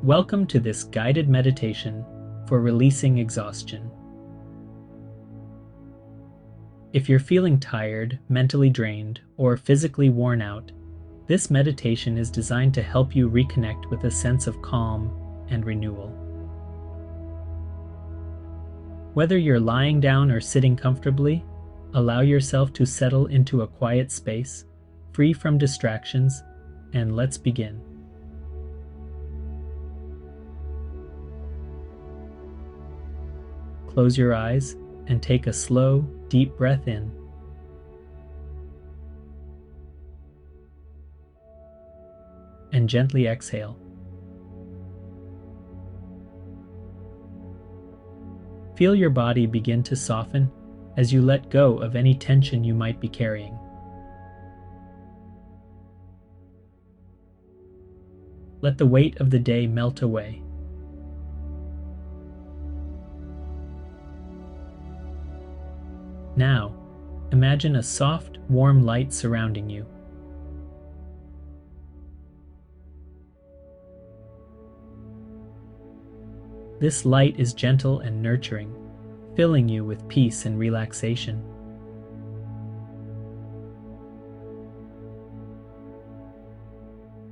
Welcome to this guided meditation for releasing exhaustion. If you're feeling tired, mentally drained, or physically worn out, this meditation is designed to help you reconnect with a sense of calm and renewal. Whether you're lying down or sitting comfortably, allow yourself to settle into a quiet space, free from distractions, and let's begin. Close your eyes and take a slow, deep breath in. And gently exhale. Feel your body begin to soften as you let go of any tension you might be carrying. Let the weight of the day melt away. Now, imagine a soft, warm light surrounding you. This light is gentle and nurturing, filling you with peace and relaxation.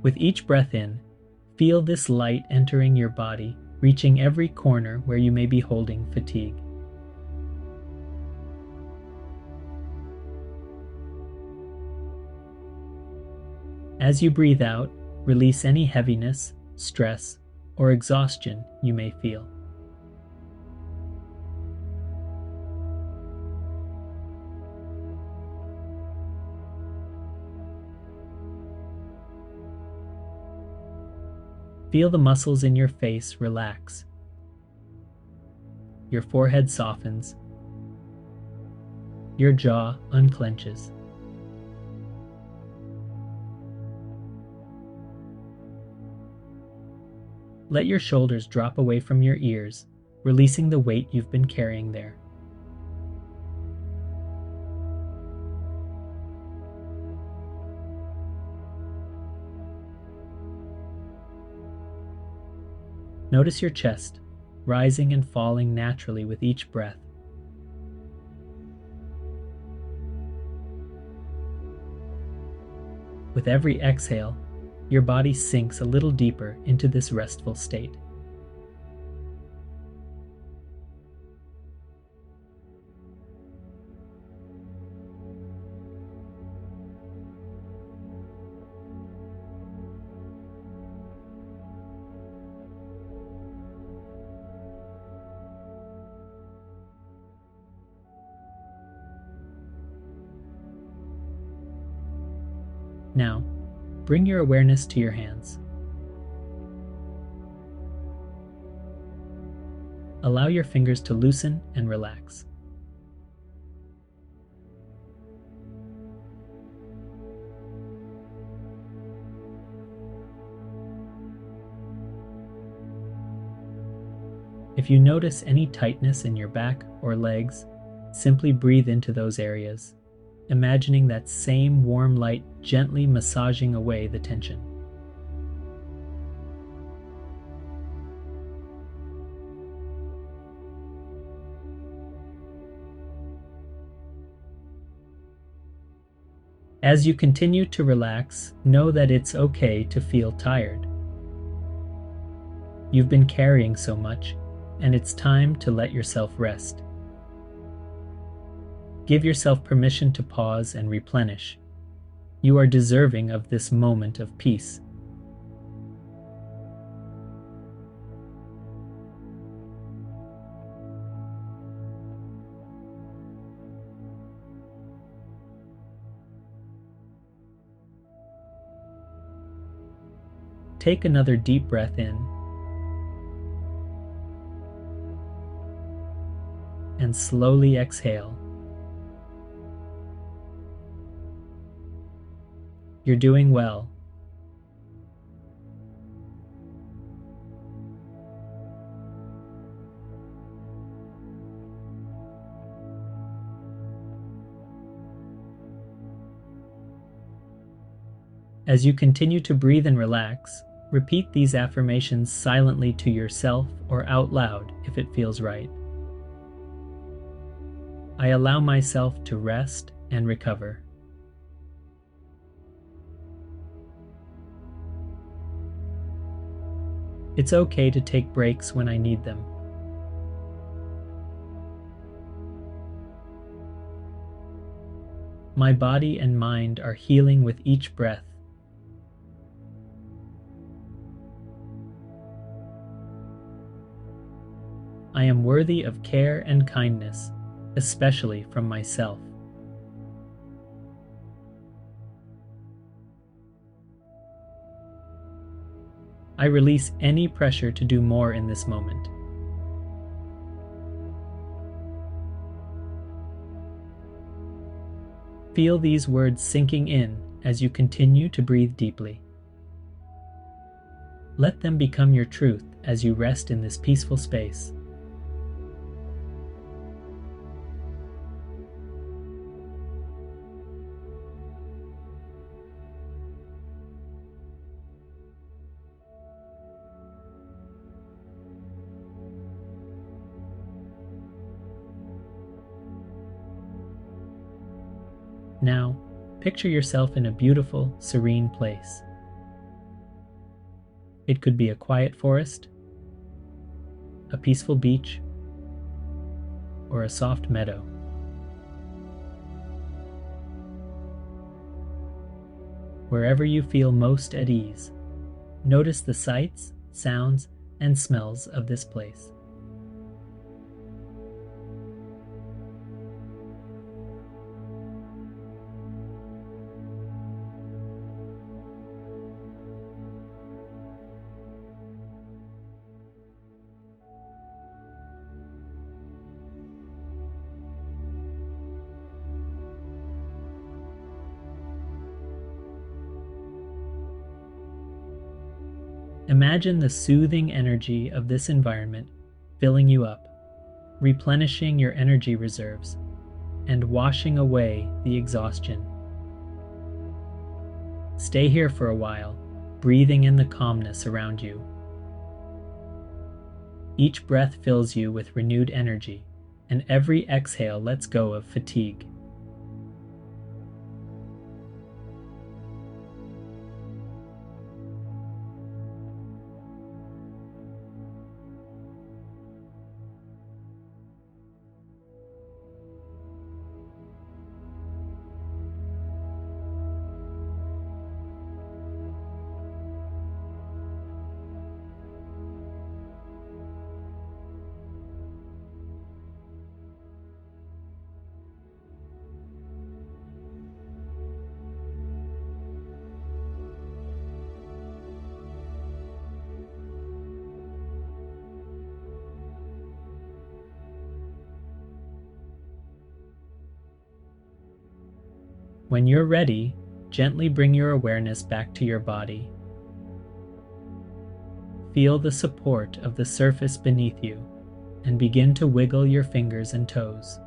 With each breath in, feel this light entering your body, reaching every corner where you may be holding fatigue. As you breathe out, release any heaviness, stress, or exhaustion you may feel. Feel the muscles in your face relax. Your forehead softens. Your jaw unclenches. Let your shoulders drop away from your ears, releasing the weight you've been carrying there. Notice your chest, rising and falling naturally with each breath. With every exhale, your body sinks a little deeper into this restful state. Now, bring your awareness to your hands. Allow your fingers to loosen and relax. If you notice any tightness in your back or legs, simply breathe into those areas, imagining that same warm light gently massaging away the tension. As you continue to relax, know that it's okay to feel tired. You've been carrying so much, and it's time to let yourself rest. Give yourself permission to pause and replenish. You are deserving of this moment of peace. Take another deep breath in and slowly exhale. You're doing well. As you continue to breathe and relax, Repeat these affirmations silently to yourself or out loud if it feels right. I allow myself to rest and recover. It's okay to take breaks when I need them. My body and mind are healing with each breath. I am worthy of care and kindness, especially from myself. I release any pressure to do more in this moment. Feel these words sinking in as you continue to breathe deeply. Let them become your truth as you rest in this peaceful space. Now, picture yourself in a beautiful, serene place. It could be a quiet forest, a peaceful beach, or a soft meadow. Wherever you feel most at ease, notice the sights, sounds, and smells of this place. Imagine the soothing energy of this environment filling you up, replenishing your energy reserves, and washing away the exhaustion. Stay here for a while, breathing in the calmness around you. Each breath fills you with renewed energy, and every exhale lets go of fatigue. When you're ready, gently bring your awareness back to your body. Feel the support of the surface beneath you and begin to wiggle your fingers and toes.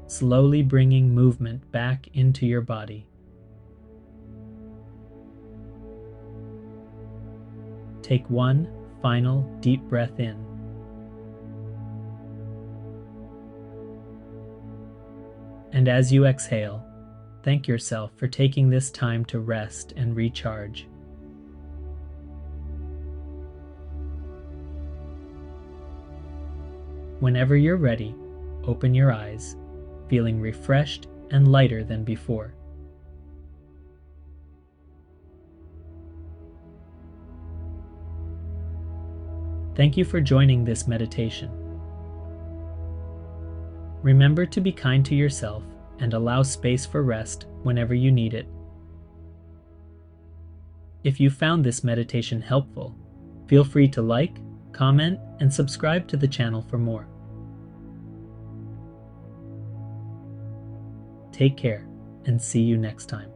Slowly bringing movement back into your body. Take one final deep breath in. And as you exhale, thank yourself for taking this time to rest and recharge. Whenever you're ready, open your eyes, feeling refreshed and lighter than before. Thank you for joining this meditation. Remember to be kind to yourself and allow space for rest whenever you need it. If you found this meditation helpful, feel free to like, comment, and subscribe to the channel for more. Take care, and see you next time.